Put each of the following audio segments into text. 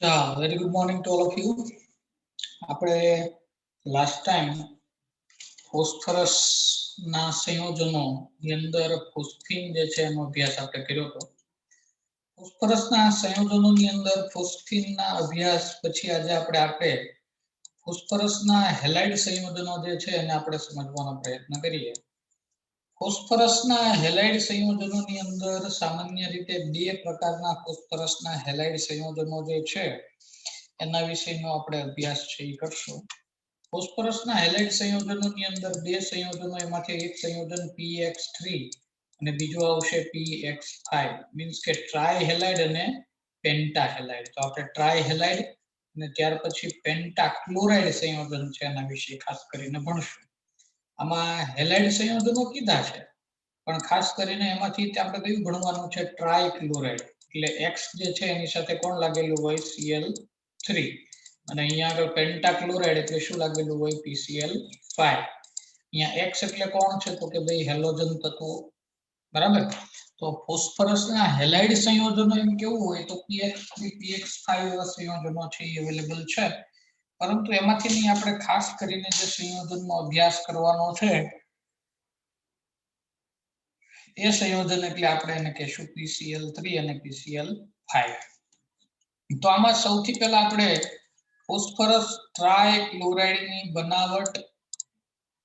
Yeah, very good morning to all of you. આપણે last time phosphorus ના સંયોજનો ની અંદર ફોસ્ફીન જે છે એનો અભ્યાસ આપણે કર્યો હતો. ફોસ્ફરસ ના સંયોજનોની અંદર ફોસ્ફીન ના અભ્યાસ પછી આજે આપણે ફોસ્ફરસ ના હેલાઇડ સંયોજનો જે છે એને આપણે સમજવાનો પ્રયત્ન કરીએ. ફોસ્ફરસના હેલાઇડ સંયોજનોની અંદર સામાન્ય રીતે બે પ્રકારના ફોસ્ફરસના હેલાઇડ સંયોજનો જે છે એના વિશેનો આપણે અભ્યાસ છે એ કરશું. ફોસ્ફરસના હેલાઇડ સંયોજનોની અંદર બે સંયોજનો, એમાંથી એક સંયોજન px3 અને બીજું આવશે px5, મીન્સ કે ટ્રાય હેલાઇડ અને પેન્ટા હેલાઇડ. તો આપણે ટ્રાય હેલાઇડ અને ત્યાર પછી પેન્ટા ક્લોરાઇડ સંયોજન છે એના વિશે ખાસ કરીને ભણશું. આમાં હેલાઇડ સંયોજનો કીધા છે, પણ ખાસ કરીને એમાંથી આપણે કયું ભણવાનું છે? Try chloride. એટલે X જે છે એની સાથે કોણ લાગેલું હોય? Cl3. અને અહીંયા આગળ પેન્ટા ક્લોરાઇડ એટલે શું લાગેલું હોય? PCl5. અહીંયા X એટલે કોણ છે? તો કે ભાઈ હેલોજન તત્વો, બરાબર. તો ફોસ્ફરસના હેલાઇડ સંયોજનો એમ કેવું હોય તો px3 px5 એવા સંયોજનો છે એ અવેલેબલ છે. પરંતુ એમાંથી આપણે ખાસ કરીને જે સંયોજનનો અભ્યાસ કરવાનો છે એ સંયોજન એટલે આપણે એને કહેશું PCl3 અને PCl5. તો આમાં સૌથી પહેલા આપણે ફોસ્ફરસ ટ્રાયક્લોરાઇડની બનાવટ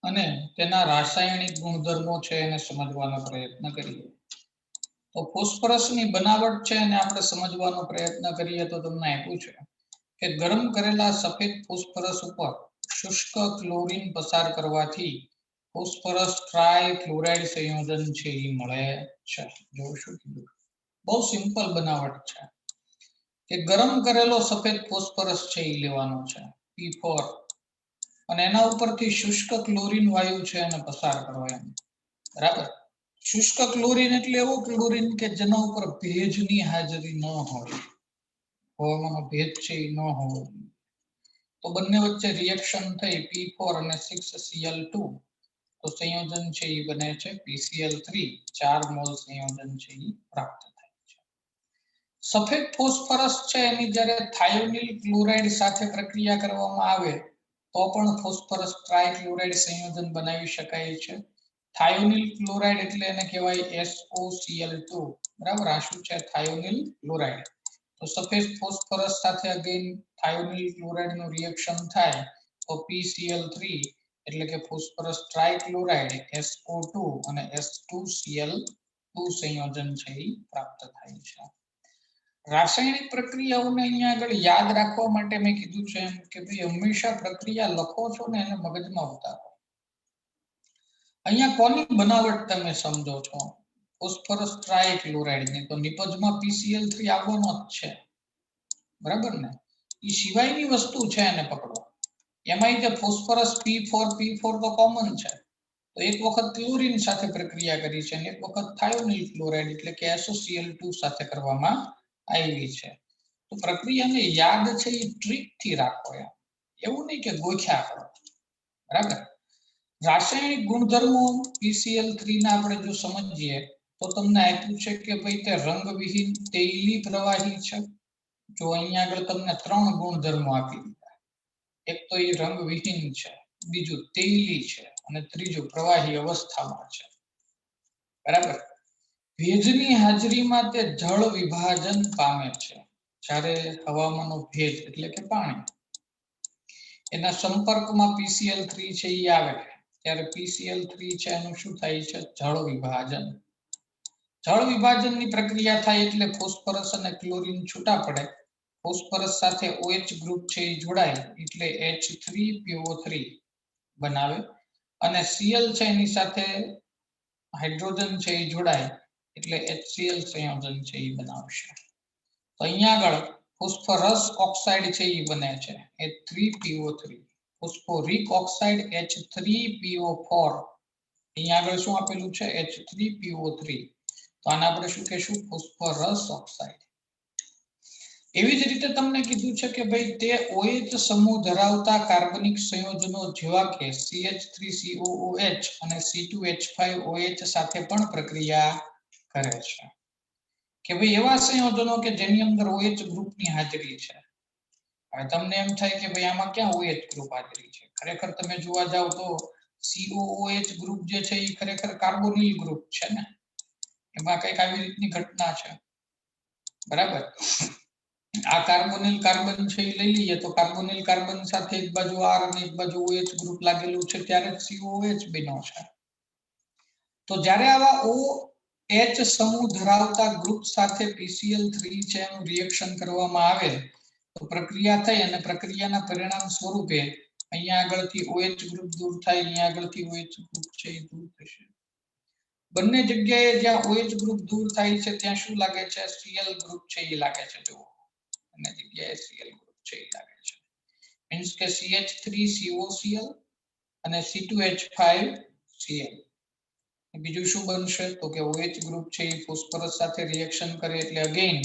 અને તેના રાસાયણિક ગુણધર્મો છે એને સમજવાનો પ્રયત્ન કરીએ. તો ફોસ્ફરસની બનાવટ છે એને આપણે સમજવાનો પ્રયત્ન કરીએ તો તમને આપ્યું છે કે ગરમ કરેલા સફેદ ફોસ્ફરસ ઉપર શુષ્ક ક્લોરીન પસાર કરવાથી ફોસ્ફરસ ટ્રાયક્લોરાઇડ સંયોજન છે એ મળે છે. જો શું કીધું, બહુ સિમ્પલ બનાવટ છે કે ગરમ કરેલો સફેદ ફોસ્ફરસ છે એ લેવાનો છે P4, અને એના ઉપરથી શુષ્ક ક્લોરીન વાયુ છે એને પસાર કરવાનો, બરાબર. શુષ્ક ક્લોરીન એટલે એવો ક્લોરીન કે જેના ઉપર ભેજની હાજરી ન હોય, હવામાં ભેજ છે એ ન હોય. તો બંને વચ્ચે રિએક્શન થઈ P4 અને 6Cl2 તો સંયોજન છે એ બને છે PCl3. 4 મોલ સંયોજન છે એ પ્રાપ્ત થાય છે. સફેદ ફોસ્ફરસ છે એની જ્યારે થાયોનિલ ક્લોરાઇડ સાથે પ્રક્રિયા કરવામાં આવે તો પણ ફોસ્ફરસ ટ્રાયક્લોરાઇડ સંયોજન બનાવી શકાય છે. થાયોનિલ ક્લોરાઇડ એટલે એને કહેવાય SOCl2, બરાબર. આ શું છે? થાયોનિલ ક્લોરાઇડ. તો સફેદ ફોસ્ફરસ સાથે અગેન થાયોનિલ ક્લોરાઇડ નું રિએક્શન થાય તો PCl3 એટલે કે ફોસ્ફરસ ટ્રાયક્લોરાઇડ SO2 અને S2Cl2 સંયોજન છે એ પ્રાપ્ત થાય છે. રાસાયણિક પ્રક્રિયાઓને અહીંયા આગળ યાદ રાખવા માટે મેં કીધું છે એમ કે ભાઈ હંમેશા પ્રક્રિયા લખો છો ને એને મગજમાં ઉતારો. અહીંયા કોની બનાવટ તમે સમજો છો? ફોસ્ફરસ ટ્રાયક્લોરાઇડની. તો નિપજમાં PCl3 આવવાનો જ છે, બરાબર ને. એ સિવાયની વસ્તુ છે એને પકડો. એમાં જે ફોસ્ફરસ P4 તો કોમન છે, તો એક વખત ક્લોરીન સાથે પ્રક્રિયા કરી છે અને એક વખત થાયોનિલ ક્લોરાઇડ એટલે કે SOCl2 સાથે કરવામાં આવી છે. તો પ્રક્રિયાને યાદ છે એ ટ્રીક થી રાખો, એવું નહીં કે ગોખ્યા કરો, બરાબર. રાસાયણિક ગુણધર્મો PCl3 ના આપણે જો સમજીએ તો તમને આપ્યું છે કે ભાઈ તે રંગવિહીન તૈલી પ્રવાહી છે. જો અહીંયા આગળ તમને 3 ગુણધર્મો આપી દીધા. એક તો એ રંગવિહીન છે, બીજું તૈલી છે અને ત્રીજું પ્રવાહી અવસ્થામાં છે, બરાબર. ભેજની હાજરીમાં તે જળ વિભાજન પામે છે. જ્યારે હવામાંનો ભેજ એટલે કે પાણી એના સંપર્કમાં PCl3 છે એ આવે ત્યારે PCl3 છે એનું શું થાય છે? જળ વિભાજન. જળ વિભાજનની પ્રક્રિયા થાય એટલે ફોસ્ફરસ અને ક્લોરીન છૂટા પડે. ફોસ્ફરસ સાથે OH ગ્રુપ છે એ જોડાય એટલે H3PO3 બનાવે અને Cl છે એની સાથે હાઇડ્રોજન છે એ જોડાય એટલે HCl સંયોજન છે એ બનાવશે. તો અહીંયા આગળ ફોસ્ફરસ ઓક્સાઇડ છે એ બને છે H3PO3, ફોસ્ફોરિક ઓક્સાઇડ H3PO4. અહીંયા આગળ શું આપેલું છે? H3PO3. તો આને આપણે શું કહેશું? Phosphorus oxide. એવી જ રીતે તમને કીધું છે કે ભાઈ તે OH સમૂહ ધરાવતા કાર્બનિક સંયોજનો જેવા કે CH3COOH અને C2H5OH સાથે પણ પ્રક્રિયા કરે છે. કે ભાઈ એવા સંયોજનો કે જેની અંદર OH ગ્રુપની હાજરી છે હવે તમને એમ થાય કે ભાઈ આમાં ક્યાં OH ગ્રુપ હાજરી છે? ખરેખર તમે જોવા જાવ તો COOH ગ્રુપ જે છે એ ખરેખર કાર્બોનિલ ગ્રુપ છે ને, એમાં કઈક આવી રીતની ઘટના છે, બરાબર? આ કાર્બોનિલ કાર્બન છે એ લઈ લઈએ તો કાર્બોનિલ કાર્બન સાથે એક બાજુ R અને એક બાજુ OH ગ્રુપ લાગેલું છે ત્યારે COOH બન્યો છે. તો જ્યારે આવા OH સમૂહ ધરાવતા ગ્રુપ સાથે PCl3 છે એનું રિએક્શન કરવામાં આવે તો પ્રક્રિયા થઈ અને પ્રક્રિયાના પરિણામ સ્વરૂપે અહીંયા આગળથી OH ગ્રુપ દૂર થાય, અહીંયા આગળથી OH ગ્રુપ છે એ દૂર થશે. બંને જગ્યાએ જ્યાં OH ગ્રુપ દૂર થાય છે ત્યાં શું લાગે છે? Cl ગ્રુપ છે એ લાગે છે. જુઓ, બંને જગ્યાએ Cl ગ્રુપ છે એ લાગે છે. મીન્સ કે CH3COCl અને C2H5Cl. બીજું શું બનશે? તો કે OH ગ્રુપ છે એ ફોસ્ફરસ સાથે રિએક્શન કરે એટલે અગેન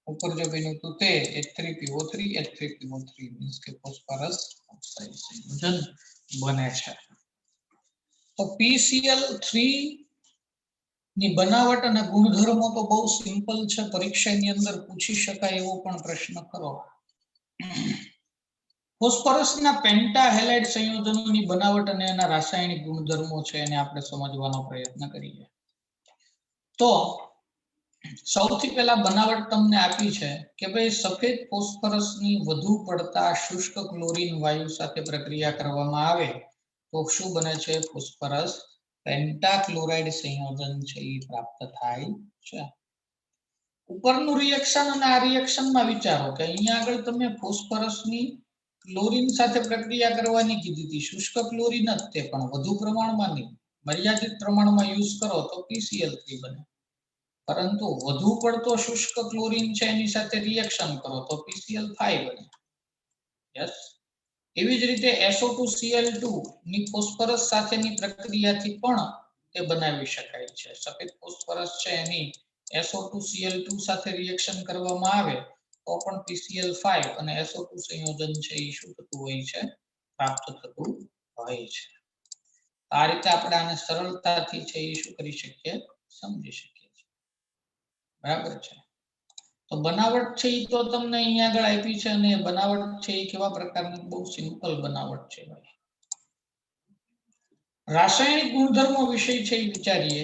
ઉપર જે બન્યું હતું તે H3PO3 H3PO3 મીન્સ કે ફોસ્ફરસ ઓક્સાઇડ સંયોજન બને છે. તો PCl3 ની બનાવટ અને ગુણધર્મો તો બહુ સિમ્પલ છે, પરીક્ષાની અંદર પૂછી શકાય એવો પણ પ્રશ્ન કરો. ફોસ્ફરસના પેન્ટા હેલાઇડ સંયોજનોની બનાવટ અને એના રાસાયણિક ગુણધર્મો છે એને આપણે સમજવાનો પ્રયત્ન કરીએ. તો સૌથી પહેલા બનાવટ તમને આપી છે કે ભાઈ સફેદ ફોસ્ફરસની વધુ પડતા શુષ્ક ક્લોરીન વાયુ સાથે પ્રક્રિયા કરવામાં આવે તો શું બને છે? ફોસ્ફરસ પેન્ટાક્લોરાઇડ સંયોજન છે એ પ્રાપ્ત થાય છે. ઉપરનું રિએક્શન અને આ રિએક્શનમાં વિચારો કે અહીંયા આગળ તમે ફોસ્ફરસની ક્લોરીન સાથે પ્રક્રિયા કરવાની કીધી હતી, શુષ્ક ક્લોરીન જ તે પણ વધુ પ્રમાણમાં નહીં, મર્યાદિત પ્રમાણમાં યુઝ કરો તો PCl3 બને. પરંતુ વધુ પડતો શુષ્ક ક્લોરીન છે એની સાથે રિએક્શન કરો તો PCl5 બને. યસ. એવી જ રીતે SO2Cl2 ની ફોસ્ફરસ સાથેની પ્રક્રિયાથી પણ તે બનાવી શકાય છે. સફેદ ફોસ્ફરસ છે એની SO2Cl2 સાથે રિએક્શન કરવામાં આવે તો પણ PCl5 અને SO2 સંયોજન છે એ શું થતું હોય છે? પ્રાપ્ત થતું હોય છે. આ રીતે આપણે આને સરળતાથી છે એ શું કરી શકીએ? સમજી શકીએ છીએ. બરાબર છે. તો બનાવટ છે એ તો તમને અહીંયા આગળ આપી છે અને બનાવટ છે એ કેવા પ્રકારની? બહુ સિમ્પલ બનાવટ છે ભાઈ. રાસાયણિક ગુણધર્મો વિશે છે એ વિચારીએ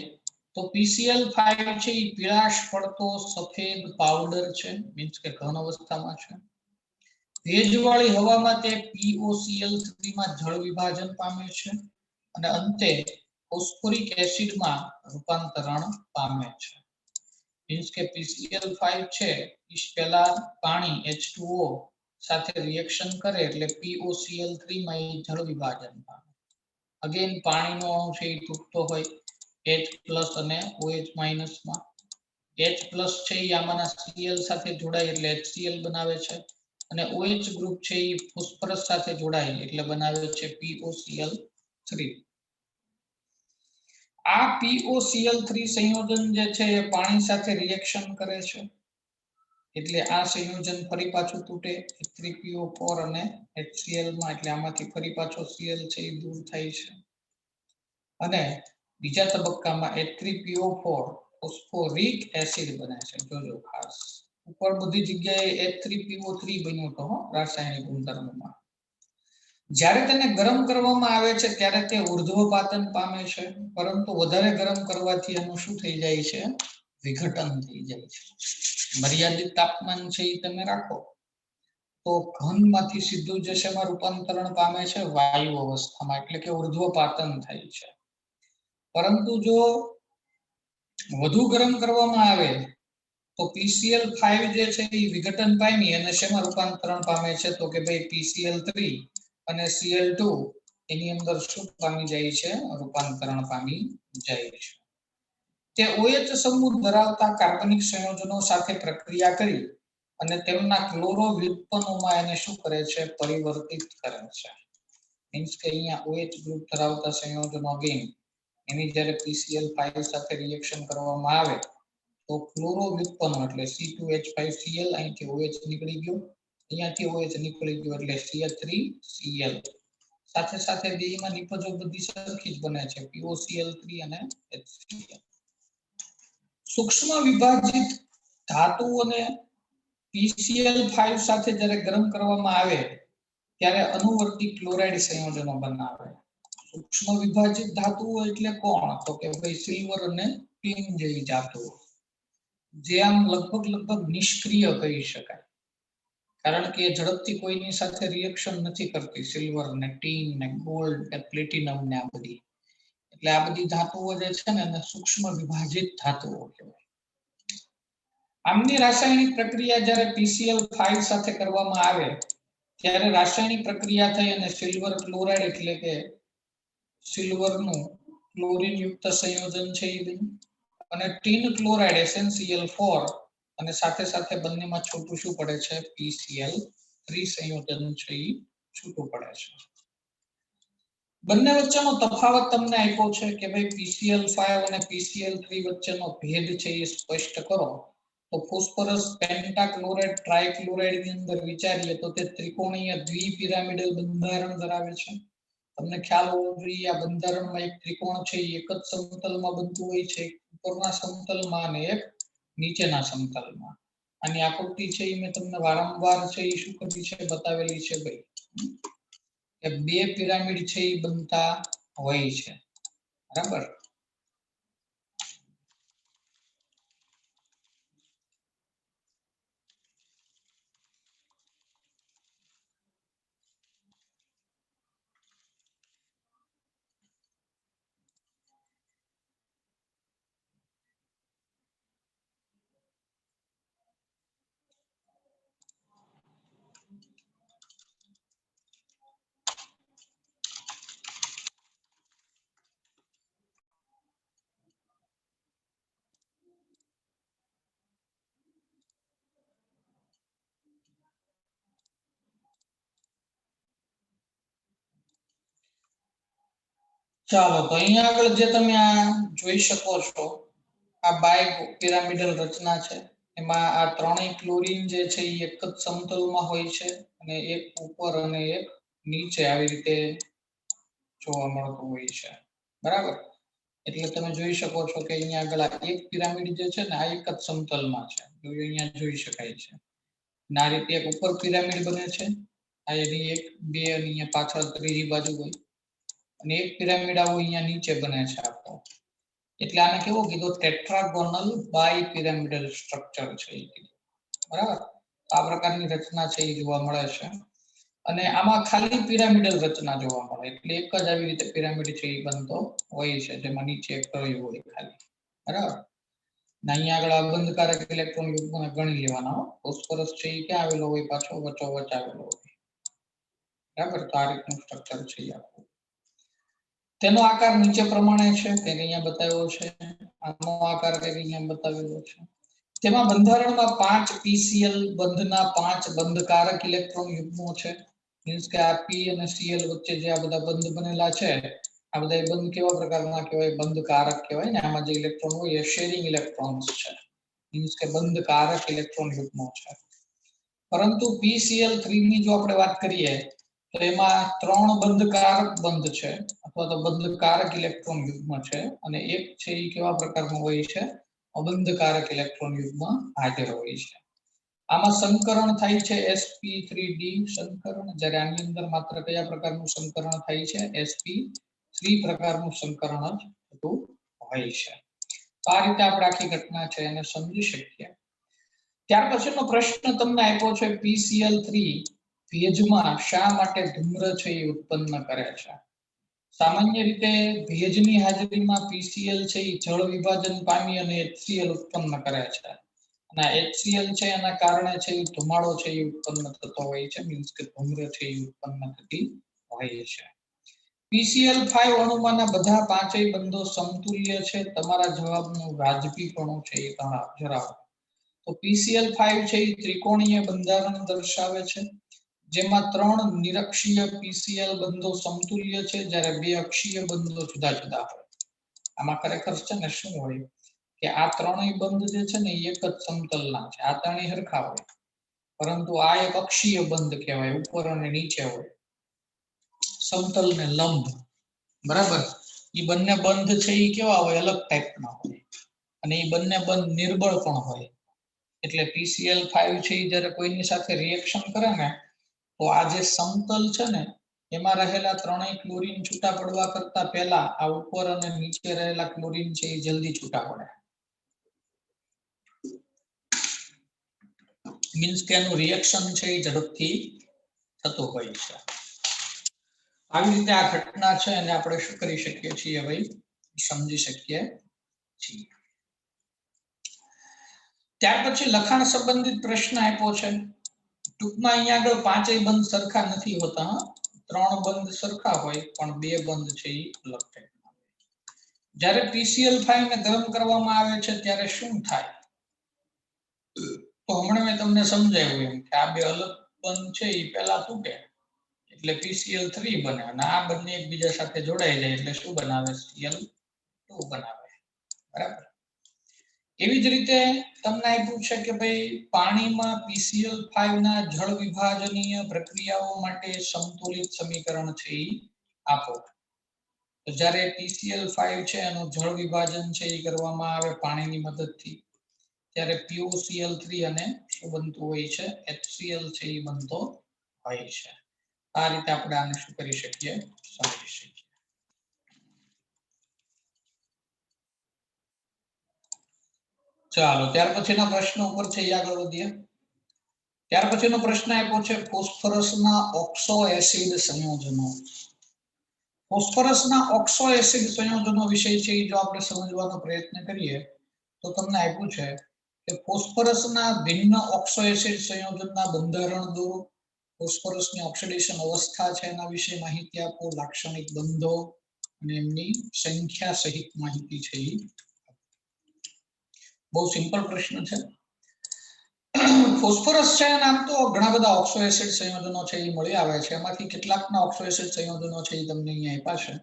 તો PCl5 છે એ પીળાશ પડતો સફેદ પાવડર છે, મીન્સ કે ઘન અવસ્થામાં છે. ભેજવાળી હવામાં તે POCl3 માં જળ વિભાજન પામે છે અને અંતે ફોસ્ફોરિક એસિડમાં રૂપાંતરણ પામે છે. મીન્સ કે PCl5 છે એ પહેલા પાણી H2O સાથે રિએક્શન કરે એટલે POCl3 માં એ જળ વિભાજન પામે. અગેન પાણીનો અણુ છે એ તૂટતો હોય H+ અને OH- માં. H+ છે એ આમાંના Cl સાથે જોડાય એટલે HCl બનાવે છે અને OH ગ્રુપ છે એ ફોસ્ફરસ સાથે જોડાય એટલે બનાવે છે POCl3. આ POCl3 સંયોજન જે છે એ પાણી સાથે રિએક્શન કરે છે એટલે આ સંયોજન ફરી પાછું તૂટે H3PO4 અને HCl માં, એટલે આમાંથી ફરી પાછો Cl છે એ દૂર થાય છે અને બીજા તબક્કામાં H3PO4 ફોસ્ફોરિક એસિડ બને છે. જોજો ખાસ ઉપર બધી જગ્યાએ H3PO3 બન્યો તો રાસાયણિક ગુણધર્મોમાં. જ્યારે તેને ગરમ કરવામાં આવે છે ત્યારે તે ઉર્ધ્વપાતન પામે છે, પરંતુ વધારે ગરમ કરવાથી એનું શું થઈ જાય છે? વિઘટન થઈ જાય છે. મર્યાદિત તાપમાન છે એ તમે રાખો તો ઘનમાંથી સીધું જે શેમાં રૂપાંતરણ પામે છે? વાયુ અવસ્થામાં, એટલે કે ઉર્ધ્વપાતન થાય છે. પરંતુ જો વધુ ગરમ કરવામાં આવે તો PCl5 જે છે એ વિઘટન પામી અને શેમાં રૂપાંતરણ પામે છે? તો કે ભાઈ PCl3 અને Cl2 એની અંદર શું પામી જાય છે? રૂપાંતરણ પામી જાય છે. તે OH સમૂહ ધરાવતા કાર્બનિક સંયોજનો સાથે પ્રક્રિયા કરી અને તેમના ક્લોરો વ્યુત્પન્નોમાં એને શું કરે છે? પરિવર્તિત કરે છે. મીન્સ કે અહીંયા OH ગ્રુપ ધરાવતા સંયોજનો અગેન એની જ્યારે PCl5 સાથે રિએક્શન કરવામાં આવે તો ક્લોરો વ્યુત્પન્નો એટલે C2H5Cl અહીંથી OH નીકળી ગયો, અહીંયાથી OH નીકળી ગયો એટલે CH3Cl. સાથે સાથે બેમાં નિપજો બધી સરખી જ બને છે, POCl3 અને HCl. સૂક્ષ્મ વિભાજિત ધાતુઓને PCl5 સાથે જ્યારે ગરમ કરવામાં આવે ત્યારે અનુવર્તી ક્લોરાઇડ સંયોજનો બનાવે. સૂક્ષ્મ વિભાજિત ધાતુઓ એટલે કોણ? તો કે ભાઈ સિલ્વર અને ટીન જેવી ધાતુઓ, જે આમ લગભગ નિષ્ક્રિય કહી શકાય, કારણ કે ઝડપથી કોઈની સાથે રિએક્શન નથી કરતી. સિલ્વર ને ટીન ને ગોલ્ડ ને પ્લેટિનમ ને આ બધી, એટલે આ બધી ધાતુઓ જે છે ને એને સૂક્ષ્મ વિભાજિત ધાતુઓ કહેવાય. આમની રાસાયણિક પ્રક્રિયા જ્યારે PCl5 સાથે કરવામાં આવે ત્યારે રાસાયણિક પ્રક્રિયા થઈ અને સિલ્વર ક્લોરાઇડ એટલે કે સિલ્વરનું ક્લોરીન યુક્ત સંયોજન છે એ બન્યું, અને ટીન ક્લોરાઇડ SnCl4, અને સાથે સાથે બંનેમાં છૂટું શું પડે છે? PCl3 સંયોજન છે એ છૂટું પડે છે. બંને વચ્ચેનો તફાવત તમને આપ્યો છે કે ભાઈ PCl5 અને PCl3 વચ્ચેનો ભેદ છે એ સ્પષ્ટ કરો. તો ફોસ્ફરસ પેન્ટાક્લોરાઇડ ટ્રાઇક્લોરાઇડ ની અંદર વિચારીએ તો તે ત્રિકોણીય દ્વિપિરામિડલ બંધારણ ધરાવે છે. તમને ખ્યાલ હોવો જોઈએ આ બંધારણમાં એક ત્રિકોણ છે એ એક જ સમતલમાં બનતું હોય છે, ઉપરના સમતલમાં અને એક નીચેના સમતલમાં. આની આકૃતિ છે એ મેં તમને વારંવાર છે એ શું કરી છે? બતાવેલી છે ભાઈ, કે બે પિરામિડ છે એ બનતા હોય છે, બરાબર. ચાલો, તો અહીંયા આગળ જે તમે આ જોઈ શકો છો આ બાય પિરામિડલ રચના છે. એમાં આ ત્રણેય ક્લોરીન જે છે એ એક જ સમતલમાં હોય છે, અને એક ઉપર અને એક નીચે આવી રીતે જોવા મળતું હોય છે, બરાબર. એટલે તમે જોઈ શકો છો કે અહીંયા આગળ એક પિરામિડ જે છે ને આ એક જ સમતલમાં છે, તો અહીંયા જોઈ શકાય છે. આ રીતે એક ઉપર પિરામિડ બને છે, આ એની એક બે અને અહીંયા પાછળ ત્રીજી બાજુ હોય, અને એક પિરામિડ આવો અહીંયા નીચે બને છે આખો. એટલે આને કેવો કીધો? ટેટ્રાગોનલ બાય પિરામિડલ સ્ટ્રક્ચર છે એ કીધું, બરાબર. આ પ્રકારની રચના છે એ જોવા મળે છે, અને આમાં ખાલી પિરામિડલ રચના જોવા મળે, એટલે એક જ આવી રીતે પિરામિડ છે એ બનતો હોય છે, જેમાં નીચે એક તળિયું હોય ખાલી, બરાબર. અહીંયા આગળ આ બંધકારક ઇલેક્ટ્રોન યુગ્મને ગણી લેવાના. ફોસ્ફરસ છે એ ક્યાં આવેલો હોય? પાછો વચ્ચોવચ્ચ આવેલો હોય, બરાબર. તો આ રીતનું સ્ટ્રક્ચર છે આખું. તેનો આકાર નીચે પ્રમાણે છે, તે અહીંયા બતાવ્યો છે. આનો આકાર કંઈક અહીંયા બતાવેલો છે. તેમાં બંધારણમાં 5 PCl બંધના 5 બંધકારક ઇલેક્ટ્રોન યુગ્મો છે. મીન્સ કે આ P અને Cl વચ્ચે જે આ બધા બંધ બનેલા છે, આ બધા બંધ કેવા પ્રકારના કહેવાય? બંધકારક કહેવાય ને. આમાં જે ઇલેક્ટ્રોન હોય એ શેરિંગ ઇલેક્ટ્રોન્સ છે, મીન્સ કે બંધકારક ઇલેક્ટ્રોન યુગ્મો છે. પરંતુ PCl3 ની જો આપણે વાત કરીએ તો એમાં 3 બંધકારક બંધ છે, અથવા તો બંધકારક ઇલેક્ટ્રોન યુગ્મ છે, અને એક છે એ કેવા પ્રકારનું હોય છે? અબંધકારક ઇલેક્ટ્રોન યુગ્મ હાજર હોય છે. આમાં સંકરણ થાય છે sp3d સંકરણ, જ્યારે આની અંદર માત્ર કયા પ્રકારનું સંકરણ થાય છે? sp3 પ્રકારનું સંકરણ જ થતું હોય છે. તો આ રીતે આપણે આખી ઘટના છે એને સમજી શકીએ. ત્યાર પછીનો પ્રશ્ન તમને આપ્યો છે, PCl3 ભેજમાં શા માટે ધૂમ્ર છે એ ઉત્પન્ન કરે છે? સામાન્ય રીતે ભેજની હાજરીમાં PCl છે એ જળ વિભાજન પામી અને HCl ઉત્પન્ન કરે છે, અને HCl છે એના કારણે છે એ ધુમાડો છે એ ઉત્પન્ન થતો હોય છે, મીન્સ કે ધૂમ્ર છે એ ઉત્પન્ન થતી હોય છે. PCl5 અણુમાંના બધા પાંચેય બંધો સમતુલ્ય છે. તમારા જવાબનું વાજબીપણું છે એ ધરાવો. તો PCl5 છે એ ત્રિકોણીય બંધારણ દર્શાવે છે, જેમાં 3 નિરક્ષીય PCl બંધો સમતુલ્ય છે, જ્યારે 2 અક્ષીય બંધો જુદા જુદા હોય. આમાં ખરેખર છે ને શું હોય કે આ ત્રણેય બંધ જે છે ને એક જ સમતલના છે, આ ત્રણેય સરખા હોય, પરંતુ આ એક અક્ષીય બંધ કહેવાય, ઉપર અને નીચે હોય, સમતલ ને લંબ, બરાબર. એ બંને બંધ છે એ કેવા હોય? અલગ ટાઈપના હોય, અને એ બંને બંધ નિર્બળ પણ હોય. એટલે PCl5 છે એ જ્યારે કોઈની સાથે રિએક્શન કરે ને તો આ જે સમતલ છે ને એમાં રહેલા ત્રણેય ક્લોરીન છૂટા પડવા કરતા પહેલા આ ઉપર અને નીચે રહેલા ક્લોરીન છે એ જલ્દી છૂટા પડે. મીન્સ કે એનું રિએક્શન છે એ ઝડપથી થતું હોય છે. આવી રીતે આ ઘટના છે અને આપણે શું કરી શકીએ છીએ ભાઈ સમજી શકીએ છીએ. ત્યાર પછી લખાણ સંબંધિત પ્રશ્ન આપ્યો છે. ટૂંકમાં અહીંયા આગળ પાંચેય બંધ સરખા નથી હોતા. 3 બંધ સરખા હોય પણ 2 બંધ છે એ અલગ થાય. જ્યારે PCl5 ને ગરમ કરવામાં આવે છે ત્યારે શું થાય? તો હમણાં મેં તમને સમજાવ્યું એમ કે આ બે અલગ બંધ છે એ પહેલા તૂટે એટલે PCl3 બને અને આ બંને એકબીજા સાથે જોડાઈ જાય એટલે શું બનાવે? Cl2 બનાવે. બરાબર. એવી જ રીતે તમને આપ્યું છે કે ભાઈ પાણીમાં PCl5 ના જળ વિભાજનીય પ્રક્રિયાઓ માટે સંતુલિત સમીકરણ છે એ આપો. તો જ્યારે PCl5 છે એનું જળ વિભાજન છે એ કરવામાં આવે પાણીની મદદથી ત્યારે PuCl3 અને શું બનતું હોય છે? HCl છે એ બનતો હોય છે. આ રીતે આપણે આને શું કરી શકીએ? સમજી શકીએ. ચાલો ત્યાર પછીના પ્રશ્ન ઉપર છે આગળ વધીએ. ત્યાર પછીનો પ્રશ્ન આપ્યો છે ફોસ્ફરસના ઓક્સો એસિડ સંયોજનો. ફોસ્ફરસના ઓક્સો એસિડ સંયોજનો વિશે છે જો આપણે સમજવાનો પ્રયત્ન કરીએ તો તમને આપ્યું છે કે ફોસ્ફરસના ભિન્ન ઓક્સો એસિડ સંયોજનના બંધારણ દો. ફોસ્ફરસની ઓક્સિડેશન અવસ્થા છે એના વિશે માહિતી આપો. લાક્ષણિક બંધો અને એમની સંખ્યા સહિત માહિતી છે. બહુ સિમ્પલ પ્રશ્ન છે. ફોસ્ફરસ છે નામ તો ઘણા બધા ઓક્સો એસિડ સંયોજનો છે એ મળી આવે છે. એમાંથી કેટલાકના ઓક્સો એસિડ સંયોજનો છે એ તમને અહીંયા આપ્યા છે.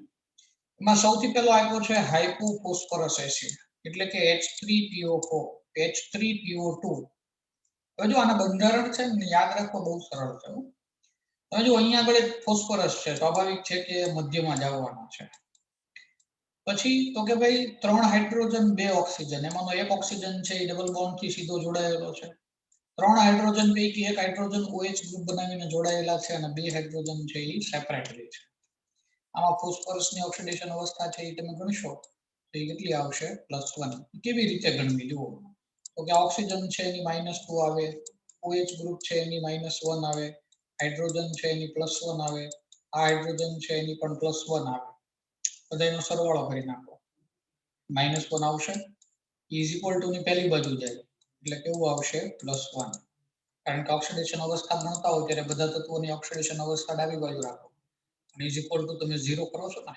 એમાં સૌથી પહેલો આપ્યો છે હાઇપોફોસ્ફરસ એસિડ એટલે કે H3PO4 H3PO2. હવે જો આના બંધારણ છે ને યાદ રાખવો બહુ સરળ છે. હવે જો અહીંયા આગળ એક ફોસ્ફરસ છે સ્વાભાવિક છે કે મધ્યમાં જ આવવાનો છે. પછી તો કે ભાઈ 3 હાઇડ્રોજન 2 ઓક્સિજન એમાંનો એક ઓક્સિજન છે એ ડબલ બોન્ડ થી સીધો જોડાયેલો છે. 3 હાઇડ્રોજન પૈકી એક હાઇડ્રોજન OH ગ્રુપ બનાવીને જોડાયેલા છે અને 2 હાઇડ્રોજન છે એ સેપરેટલી છે. આમાં ફોસ્ફરસની ઓક્સિડેશન અવસ્થા છે એ તમે ગણશો તો એ કેટલી આવશે? +1. કેવી રીતે ગણવી જુઓ તો કે ઓક્સિજન છે એની -2 આવે, OH ગ્રુપ છે એની -1 આવે, હાઇડ્રોજન છે એની +1 આવે, આ હાઇડ્રોજન છે એની પણ +1 આવે. બધાનો સરવાળો કરી નાખો. -1 આવશે. = ની પહેલી બાજુ જાય એટલે કેવું આવશે? +1. કારણ કે ઓક્સિડેશન અવસ્થા ગણતા હોય ત્યારે બધા તત્વોની ઓક્સિડેશન અવસ્થા ડાબી બાજુ રાખો અને = તમે 0 કરો છો ને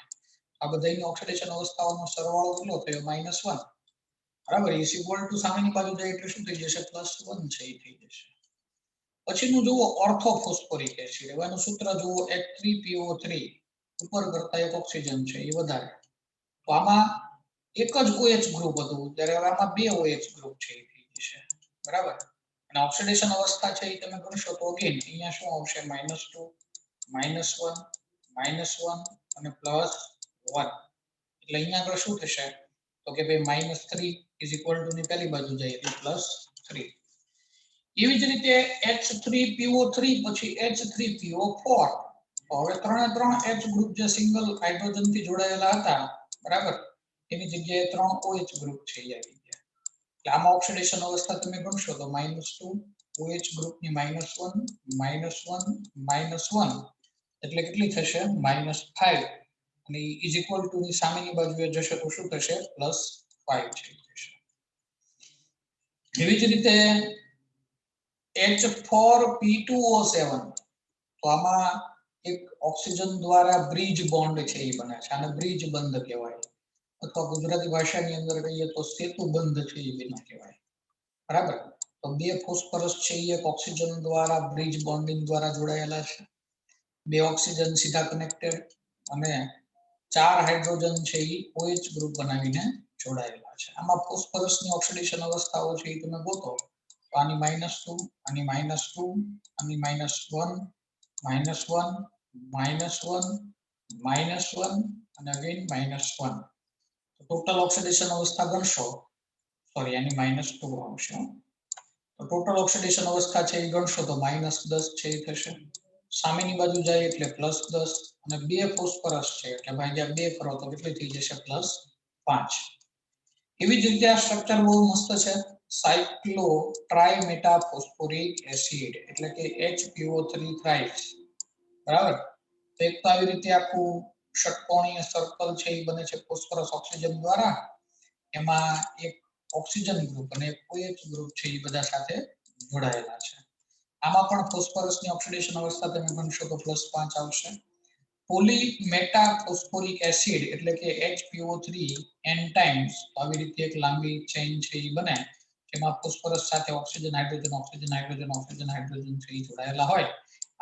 આ બધાની ઓક્સિડેશન અવસ્થાઓનો સરવાળો કેટલો થયો? -1. બરાબર. = સામેની બાજુ જાય એટલે શું થઈ જશે? +1 છે એ થઈ જશે. પછીનું જુઓ ઓર્થોફોસ્ફોરિક એસિડ. એનું સૂત્ર જુઓ H3PO3 ઉપર કરતા એક ઓક્સિજન છે એ વધારે. તો આમાં એક જ OH ગ્રુપ હતું ત્યારે હવે આમાં 2 OH ગ્રુપ છે એ થઈ જશે. બરાબર. અને ઓક્સિડેશન અવસ્થા છે એ તમે ગણશો તો અગેન અહીંયા શું આવશે? -2 -1 -1 અને +1. એટલે અહીંયા આગળ શું થશે તો કે ભાઈ -3 ની પહેલી બાજુ જાય એટલે +3. એવી જ રીતે H3PO3 પછી H3PO4. તો હવે 3 H ગ્રુપ જે સિંગલ હાઇડ્રોજન થી જોડાયેલા હતા બરાબર એની જગ્યાએ 3 OH ગ્રુપ છે એ આવી ગયા. એટલે આમાં ઓક્સિડેશન અવસ્થા તમે ગણશો તો -2 OH ગ્રુપની -1 -1 એટલે કેટલી થશે? -5 અને ની સામેની બાજુએ જશે તો શું થશે? +5 છે થશે. એવી જ રીતે H4P2O7. તો આમાં એક ઓક્સિજન દ્વારા બ્રિજ બોન્ડ છે એ બને છે. આને બ્રિજ બંધ કહેવાય અથવા ગુજરાતી ભાષાની અંદર કહીએ તો સેતુ બંધ છે એ બને કહેવાય. બરાબર. તો 2 ફોસ્ફરસ છે એ એક ઓક્સિજન દ્વારા બ્રિજ બોન્ડિંગ દ્વારા જોડાયેલા છે. 2 ઓક્સિજન સીધા કનેક્ટેડ અને 4 હાઇડ્રોજન છે એ OH ગ્રુપ બનાવીને જોડાયેલા છે. આમાં ફોસ્ફરસની ઓક્સિડેશન અવસ્થાઓ છે એ તમે ગોતો તો આની -2 આની -2 આની -1 -1 -1 અને અગેન -1. તો ટોટલ ઓક્સિડેશન અવસ્થા ગણશો સોરી આની -2 આવશે. તો ટોટલ ઓક્સિડેશન અવસ્થા છે એ ગણશો તો -10 છે એ થશે. સામેની બાજુ જાય એટલે +10 અને 2 ફોસ્ફરસ છે એટલે ભાગ્યા 2 કરો તો કેટલી થઈ જશે +5. એવી જ રીતે આ સ્ટ્રક્ચર બહુ મસ્ત છે, સાયક્લો ટ્રાઇમેટાફોસ્ફોરિક એસિડ એટલે કે HPO3 થ્રાઇસ. બરાબર. તો એક તો આવી રીતે આખું ષટકોણીય સર્કલ છે એ બને છે ફોસ્ફરસ ઓક્સિજન દ્વારા. એમાં એક ઓક્સિજન ગ્રુપ અને એક OH ગ્રુપ છે એ બધા સાથે જોડાયેલા છે. આમાં પણ ફોસ્ફરસની ઓક્સિડેશન અવસ્થા તમે ગણશો તો +5 આવશે. પોલીમેટાફોસ્ફોરિક એસિડ એટલે કે HPO3 n ટાઈમ્સ આવી રીતે એક લાંબી ચેઇન છે એ બને, જેમાં ફોસ્ફરસ સાથે oxygen hydrogen oxygen hydrogen oxygen hydrogen છે એ જોડાયેલા હોય.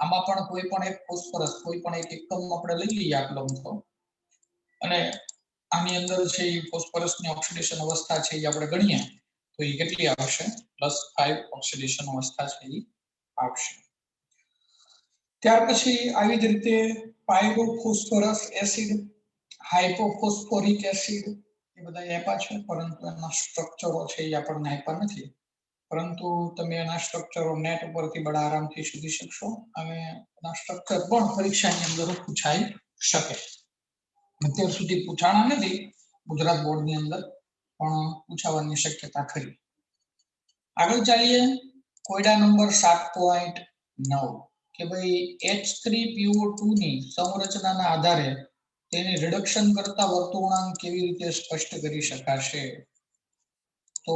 આમાં પણ કોઈ પણ એક ફોસ્ફરસ કોઈ પણ એક એકમ આપણે લઈ લઈએ આટલો અમથો, અને આની અંદર છે એ ફોસ્ફરસની ઓક્સિડેશન અવસ્થા છે એ આપણે ગણીએ તો એ કેટલી આવશે +5 ઓક્સિડેશન અવસ્થા છે એ આવશે. ત્યાર પછી આવી જ રીતે પાયરોફોસ્ફરસ એસિડ, હાઇપોફોસ્ફોરિક એસિડ એ બધા આપ્યા છે, પરંતુ એના સ્ટ્રક્ચરો છે એ આપણને આપ્યા નથી. પરંતુ તમે એના સ્ટ્રક્ચરો નેટ ઉપરથી બડા આરામથી શોધી શકશો અને એના સ્ટ્રક્ચર પણ પરીક્ષાની અંદર પૂછાઈ શકે. અત્યાર સુધી પૂછાણા નથી ગુજરાત બોર્ડની અંદર, પણ પૂછાવાની શક્યતા ખરી. આગળ ચાલીએ કોયડા નંબર 7.9 કે ભાઈ H3PO2 ની સંરચનાના આધારે તેની રિડક્શન કરતા વર્તુળાંક કેવી રીતે સ્પષ્ટ કરી શકાશે. તો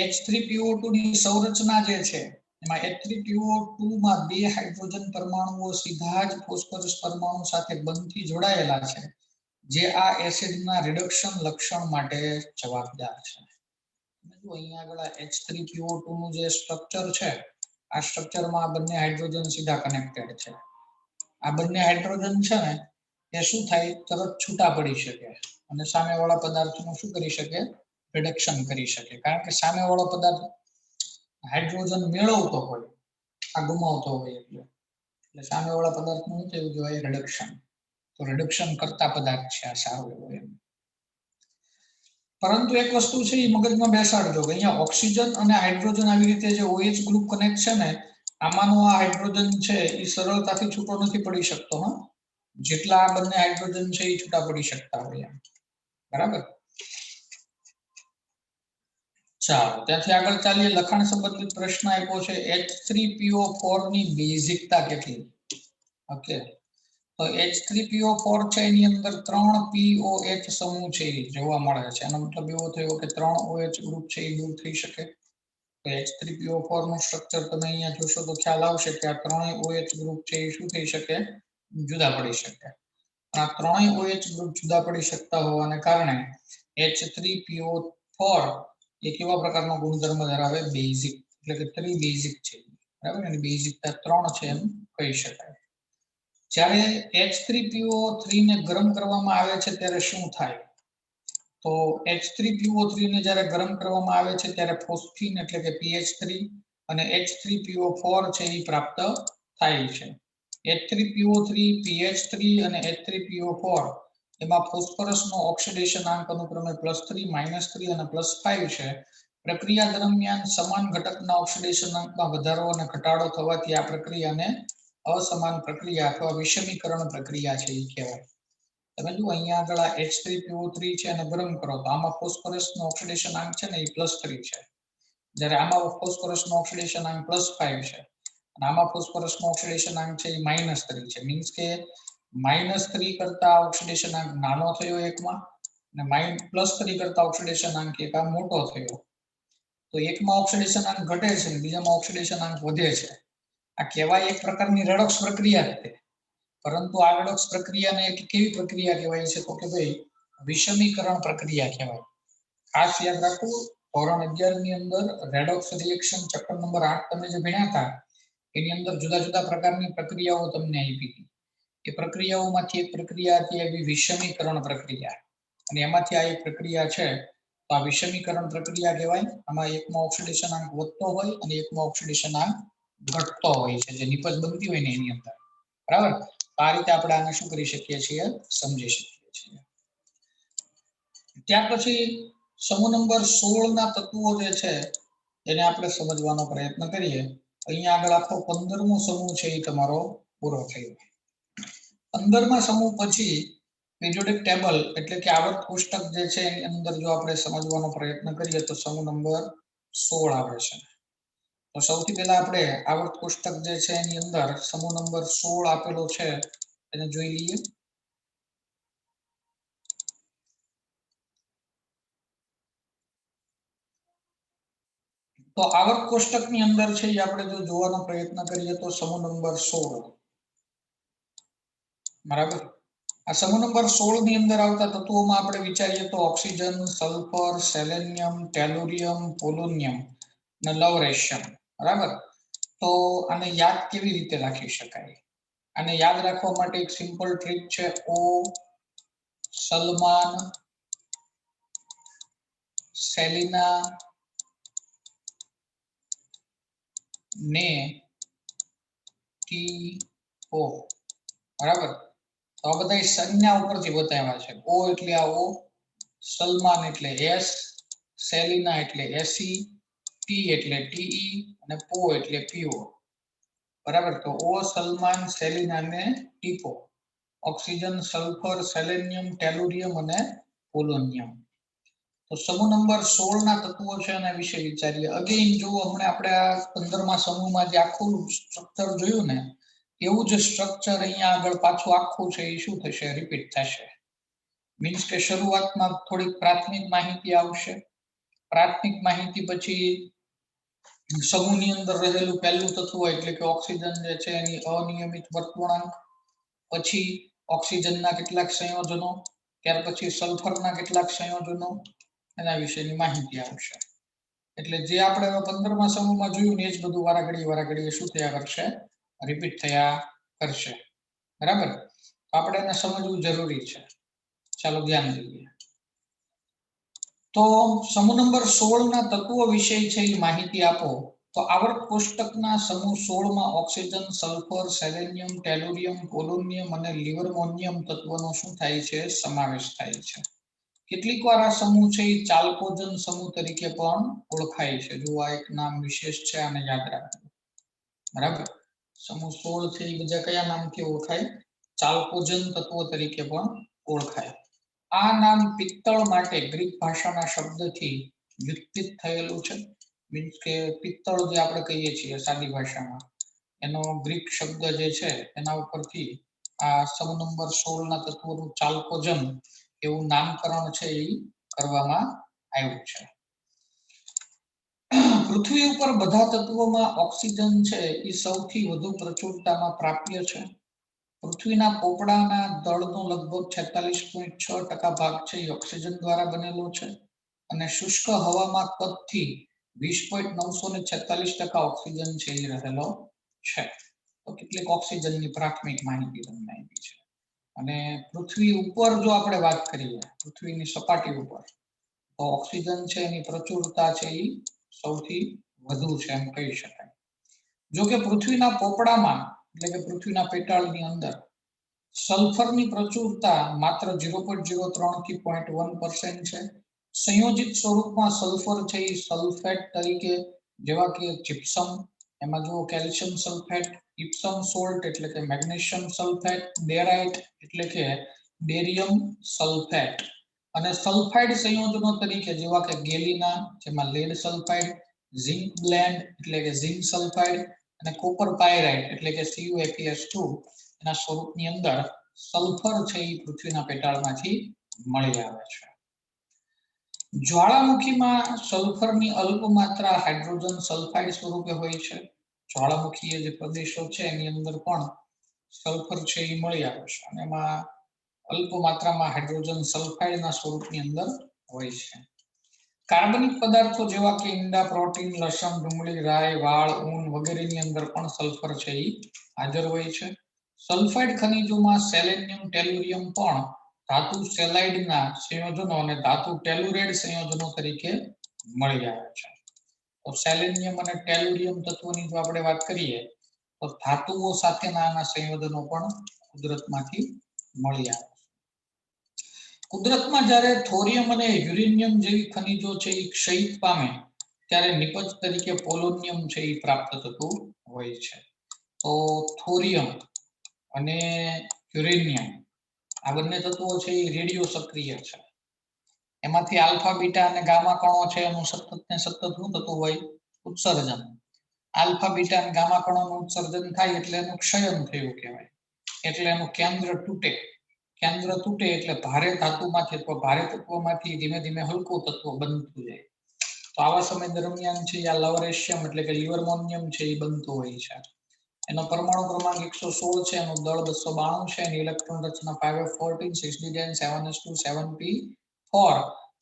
H3PO2 ની સંરચના જે છે એમાં H3PO2 માં 2 હાઇડ્રોજન પરમાણુઓ સીધા જ ફોસ્ફરસ પરમાણુ સાથે બંધથી જોડાયેલા છે, જે આ એસિડના રિડક્શન લક્ષણ માટે જવાબદાર છે. અહીંયા આગળ H3PO2 નું જે સ્ટ્રક્ચર છે, આ સ્ટ્રક્ચરમાં બંને હાઇડ્રોજન સીધા કનેક્ટેડ છે. આ બંને હાઇડ્રોજન છે ને એ શું થાય, તરત છૂટા પડી શકે અને સામેવાળા પદાર્થનું શું કરી શકે, રિડક્શન કરી શકે. કારણ કે સામેવાળો પદાર્થ હાઇડ્રોજન મેળવતો હોય, આ ગુમાવતો હોય, એટલે સામેવાળા પદાર્થનું શું થયું કહેવાય, રિડક્શન. તો રિડક્શન કરતા પદાર્થ છે આ સારો એવો એમ. પરંતુ એક વસ્તુ છે એ મગજમાં બેસાડજો કે અહીંયા ઓક્સિજન અને હાઇડ્રોજન આવી રીતે જે OH ગ્રુપ કનેક્ટ છે ને, આમાંનો આ હાઇડ્રોજન છે એ સરળતાથી છૂટો નથી પડી શકતો. હા, જેટલા આ બંને હાઇડ્રોજન છે એ છૂટા પડી શકતા હોય. બરાબર. ચાલો ત્યાંથી આગળ ચાલીએ. લખાણ સંબંધિત પ્રશ્ન આપ્યો છે, H3PO4 ની બેઝિકતા કેટલી? ઓકે, તો H3PO4 છે એની અંદર 3 POH સમૂહ છે એ જોવા મળે છે. એનો મતલબ એવો થયો કે 3 OH ગ્રુપ છે એ દૂર થઈ શકે. તો H3PO4 નું સ્ટ્રક્ચર તમે અહીંયા જોશો તો ખ્યાલ આવશે કે આ ત્રણેય OH ગ્રુપ છે એ શું થઈ શકે, જુદા પડી શકે. આ ત્રણેય OH ગ્રુપ જુદા પડી શકતા હોવાને કારણે H3PO4 એ કેવા પ્રકારનો ગુણધર્મ ધરાવે, બેઝિક, એટલે કે ત્રિબેઝિક છે. બરાબર, એની બેઝિકતા 3 છે એમ કહી શકાય. જ્યારે H3PO3 ને ગરમ કરવામાં આવે છે ત્યારે શું થાય? તો H3PO3 ને જ્યારે ગરમ કરવામાં આવે છે ત્યારે ફોસ્ફીન એટલે કે PH3 અને H3PO4 છે એ પ્રાપ્ત થાય છે. H3PO3, PH3 અને H3PO4 એમાં ફોસ્ફરસનો ઓક્સિડેશનાંક અનુક્રમે +3, -3 અને +5 છે. પ્રક્રિયા દરમિયાન સમાન ઘટકના ઓક્સિડેશનાંકમાં વધારો અને ઘટાડો થવાથી આ પ્રક્રિયાને અસમાન પ્રક્રિયા અથવા વિષમીકરણ પ્રક્રિયા છે એ કહેવાય. તમે જુઓ અહીંયા આગળ H3PO3 છે અને ગરમ કરો તો આમાં ફોસ્ફરસનો ઓક્સિડેશનાંક છે ને એ +3 છે, જ્યારે આમાં ફોસ્ફરસનો ઓક્સિડેશનાંક +5 છે અને આમાં ફોસ્ફરસનો ઓક્સિડેશનાંક છે એ -3 છે. મીન્સ કે -3 કરતા ઓક્સિડેશનાંક નાનો થયો એકમાં, અને +3 કરતા ઓક્સિડેશનાંક એક આ મોટો થયો. તો એકમાં ઓક્સિડેશનાંક ઘટે છે અને બીજામાં ઓક્સિડેશનાંક વધે છે. આ કહેવાય એક પ્રકારની રેડોક્સ પ્રક્રિયા છે, પરંતુ આ રેડોક્સ પ્રક્રિયાને એક કેવી પ્રક્રિયા કહેવાય છે, તો કે ભાઈ વિષમીકરણ પ્રક્રિયા કહેવાય. ખાસ યાદ રાખવું, ધોરણ 11 ની અંદર રેડોક્સ રિએક્શન ચેપ્ટર નંબર 8 તમે જે ભણ્યા હતા એની અંદર જુદા જુદા પ્રકારની પ્રક્રિયાઓ તમને આપી હતી. એ પ્રક્રિયાઓમાંથી એક પ્રક્રિયા હતી એવી વિષમીકરણ પ્રક્રિયા, અને એમાંથી આ એક પ્રક્રિયા છે તો આ વિષમીકરણ પ્રક્રિયા કહેવાય. આમાં એકમાં ઓક્સિડેશનાંક વધતો હોય અને એકમાં ઓક્સિડેશનાંક ઘટતો હોય છે, જે નિપજ બનતી હોય ને એની અંદર. બરાબર, આ રીતે આપણે આને શું કરી શકીએ છીએ, સમજી શકીએ છીએ. ત્યાર પછી સમૂહ નંબર 16 ના તત્વો જે છે એને આપણે સમજવાનો પ્રયત્ન કરીએ. અહીંયા આગળ આખો 15મો સમૂહ છે એ તમારો પૂરો થયો. 15મા સમૂહ પછી પીરિયોડિક ટેબલ એટલે કે આવર્ત કોષ્ટક જે છે એની અંદર જો આપણે સમજવાનો પ્રયત્ન કરીએ તો સમૂહ નંબર 16 આવે છે. તો સૌથી પહેલા આપણે આવર્ત કોષ્ટક જે છે એની અંદર સમૂહ નંબર 16 આપેલો છે એને જોઈ લઈએ. તો આવર્ત કોષ્ટકની અંદર છે એ આપણે જો જોવાનો પ્રયત્ન કરીએ તો સમૂહ નંબર 16 બરાબર. આ સમૂહ નંબર 16 ની અંદર આવતા તત્વોમાં આપણે વિચારીએ તો oxygen, sulphur, selenium, tellurium, polonium અને લવરેશિયમ. બરાબર. તો આને યાદ કેવી રીતે રાખી શકાય? આને યાદ રાખવા માટે એક સિમ્પલ ટ્રીક છે. ઓ સલમાન, સેલિના ને ટી ઓ. બરાબર. તો આ બધા સંજ્ઞા ઉપરથી બતાવ્યા છે. ઓ એટલે આ ઓ, સલમાન એટલે એસ, સેલિના એટલે એસી, ટી એટલે ટીઈ અને પો એટલે પીઓ. બરાબર. તો ઓ સલમાન, સેલિના અને ટીપો. ઓક્સિજન, સલ્ફર, સેલેનિયમ, ટેલુરિયમ અને પોલોનિયમ. તો સમૂહ નંબર 16 ના તત્વો છે એના વિશે વિચારીએ. અગેન જો હમણાં આપણે આ 15મા સમૂહમાં જે આખું સ્ટ્રક્ચર જોયું ને એવું જ સ્ટ્રક્ચર અહીંયા આગળ પાછું આખું છે એ શું થશે? રિપીટ થશે. મીન્સ કે શરૂઆતમાં થોડીક પ્રાથમિક માહિતી આવશે. પ્રાથમિક માહિતી પછી સમૂહની અંદર રહેલું પહેલું તત્વ એટલે કે ઓક્સિજન જે છે એની અનિયમિત વર્તણૂક, પછી ઓક્સિજનના કેટલાક સંયોજનો, ત્યાર પછી સલ્ફરના કેટલાક સંયોજનો, એના વિશેની માહિતી આવશે. એટલે જે આપણે 15મા સમૂહમાં જોયું ને એ જ બધું વારાઘડીએ શું થયા કરશે? રિપીટ થયા કરશે. બરાબર. આપણે એને સમજવું જરૂરી છે. ચાલો ધ્યાન દઈએ. તો સમૂહ નંબર 16 ના તત્વો વિશે છે એ માહિતી આપો. તો આવર્ત કોષ્ટકના સમૂહ 16 માં oxygen, sulphur, selenium, tellurium, polonium અને લિવરમોનિયમ તત્વોનો શું થાય છે? સમાવેશ થાય છે. કેટલીક વાર આ સમૂહ છે એ ચાલ્કોજન સમૂહ તરીકે પણ ઓળખાય છે. જો આ એક નામ વિશેષ છે આને યાદ રાખજો. બરાબર. સમૂહ 16 છે એ બીજા કયા નામથી ઓળખાય? ચાલ્કોજન તત્વો તરીકે પણ ઓળખાય. આ નામ પિત્તળ માટે ગ્રીક ભાષાના શબ્દથી વ્યુત્પન્ન થયેલું છે. મીન્સ કે પિત્તળ જે આપણે કહીએ છીએ સાદી ભાષામાં એનો ગ્રીક શબ્દ જે છે એના ઉપરથી આ સમૂહ નંબર 16 ના તત્વોનું ચાલ્કોજન એવું નામકરણ છે એ કરવામાં આવ્યું છે. પૃથ્વી ઉપર બધા તત્વોમાં ઓક્સિજન છે એ સૌથી વધુ પ્રચુરતામાં પ્રાપ્ય છે. પૃથ્વીના પોપડાના દળનો લગભગ 46.6% ભાગ છે એ ઓક્સિજન દ્વારા બનેલો છે અને શુષ્ક હવામાં કદથી 20.946% ઓક્સિજન છે એ રહેલો છે. તો કેટલીક ઓક્સિજનની પ્રાથમિક માહિતી તમને આપી છે. અને પૃથ્વી ઉપર જો આપણે વાત કરીએ પૃથ્વીની સપાટી ઉપર તો ઓક્સિજન છે એની પ્રચુરતા છે એ સૌથી વધુ છે એમ કહી શકાય. જો કે પૃથ્વીના પોપડામાં એટલે કે પૃથ્વીના પેટાળની અંદર સલ્ફરની પ્રચુરતા માત્ર 0.03 થી 0.1% છે. સંયોજિત સ્વરૂપમાં સલ્ફર છે એ સલ્ફેટ તરીકે જેવા કે જીપ્સમ, એમાં જો કેલ્શિયમ સલ્ફેટ, ઇપ્સમ સોલ્ટ એટલે કે મેગ્નેશિયમ સલ્ફેટ, ડેરાઇટ એટલે કે બેરિયમ સલ્ફેટ અને સલ્ફાઇડ સંયોજનો તરીકે જેવા કે ગેલિના જેમાં લેડ સલ્ફાઇડ, ઝિંક બ્લેન્ડ એટલે કે ઝિંક સલ્ફાઇડ અને કોપર પાયરાઇટ એટલે કે CuApS2 ના સ્વરૂપની અંદર સલ્ફર છે એ પૃથ્વીના પેટાળમાંથી મળી આવે છે. જ્વાળામુખીમાં સલ્ફરની અલ્પ માત્રા હાઇડ્રોજન સલ્ફાઇડ સ્વરૂપે હોય છે. જ્વાળામુખીય જે પ્રદેશો છે એની અંદર પણ સલ્ફર છે એ મળી આવે છે અને એમાં અલ્પ માત્રામાં હાઇડ્રોજન સલ્ફાઇડના સ્વરૂપની અંદર હોય છે. કાર્બનિક પદાર્થો જેવા કે ઈંડા, પ્રોટીન, લસણ, ડુંગળી, રાઈ, વાળ, ઊન વગેરેની અંદર પણ સલ્ફર છે એ હાજર હોય છે. સલ્ફાઇડ ખનિજોમાં સેલેનિયમ, ટેલુરિયમ પણ ધાતુ સેલાઇડના સંયોજનો અને ધાતુ ટેલુરેડ સંયોજનો તરીકે મળી આવે છે. તો સેલેનિયમ અને ટેલુરિયમ તત્વોની જો આપણે વાત કરીએ તો ધાતુઓ સાથેના આના સંયોજનો પણ કુદરતમાંથી મળી આવે છે. કુદરતમાં જ્યારે થોરિયમ અને યુરેનિયમ જેવી ખનિજો છે એ ક્ષયિત પામે ત્યારે નિપજ તરીકે પોલોનિયમ છે એ પ્રાપ્ત થતું હોય છે. તો થોરિયમ અને યુરેનિયમ આ બંને તત્વો છે એ રેડિયો સક્રિય છે. એમાંથી આલ્ફા બીટા અને ગામા કણો છે એનું સતત ને સતત શું થતું હોય? ઉત્સર્જન. આલ્ફા બીટા અને ગામા કણોનું ઉત્સર્જન થાય એટલે એનું ક્ષયન થયું કહેવાય. એટલે એનું કેન્દ્ર તૂટે. કેન્દ્ર તૂટે એટલે ભારે ધાતુમાંથી અથવા ભારે તત્વોમાંથી ધીમે ધીમે હલકું તત્વ બનતું જાય. તો આવા સમય દરમિયાન છે આ લવરેશિયમ એટલે કે લિવરમોનિયમ છે એ બનતું હોય છે. એનો પરમાણુ ક્રમાંક 116 છે, એનું દળ 292 છે, એની ઇલેક્ટ્રોન રચના 5f14 6d10 7s2 7p4.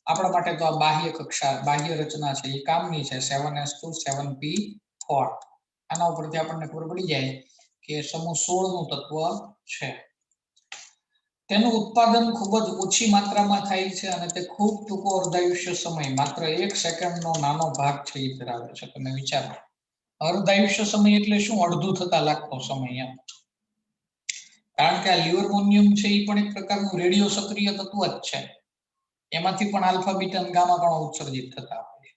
આપણા માટે તો આ બાહ્ય કક્ષા બાહ્ય રચના છે એ કામની છે 7s2 7p4. આના ઉપરથી આપણને ખબર પડી જાય કે સમૂહ 16 નું તત્વ છે. તેનું ઉત્પાદન ખૂબ જ ઓછી માત્રામાં થાય છે અને તે ખૂબ ટૂંકો અર્ધાયુષ્ય સમય માત્ર 1 સેકન્ડનો નાનો ભાગ છે એ ધરાવે છે. તમે વિચારો અર્ધાયુષ્ય સમય એટલે શું? અડધું થતા લાગતો સમય એમ. કારણ કે આ લિવરમોનિયમ છે એ પણ એક પ્રકારનું રેડિયો સક્રિય તત્વ જ છે. એમાંથી પણ આલ્ફા બીટા અને ગામા કણો ઉત્સર્જિત થતા હોય.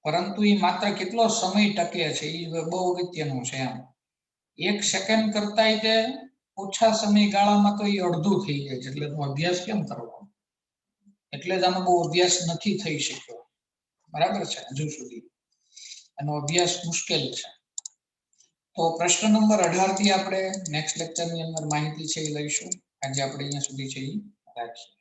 પરંતુ એ માત્ર કેટલો સમય ટકે છે એ બહુ અગત્યનું છે એમ. 1 સેકન્ડ કરતા તે ઓછા સમયગાળામાં તો એ અડધું થઈ જાય છે. એટલે એનો અભ્યાસ કેમ કરવાનો? એટલે જ આનો બહુ અભ્યાસ નથી થઈ શક્યો. બરાબર છે? હજુ સુધી એનો અભ્યાસ મુશ્કેલ છે. તો પ્રશ્ન નંબર 18 થી આપણે નેક્સ્ટ લેક્ચરની અંદર માહિતી છે એ લઈશું. આજે આપણે અહીંયા સુધી છે એ રાખીએ.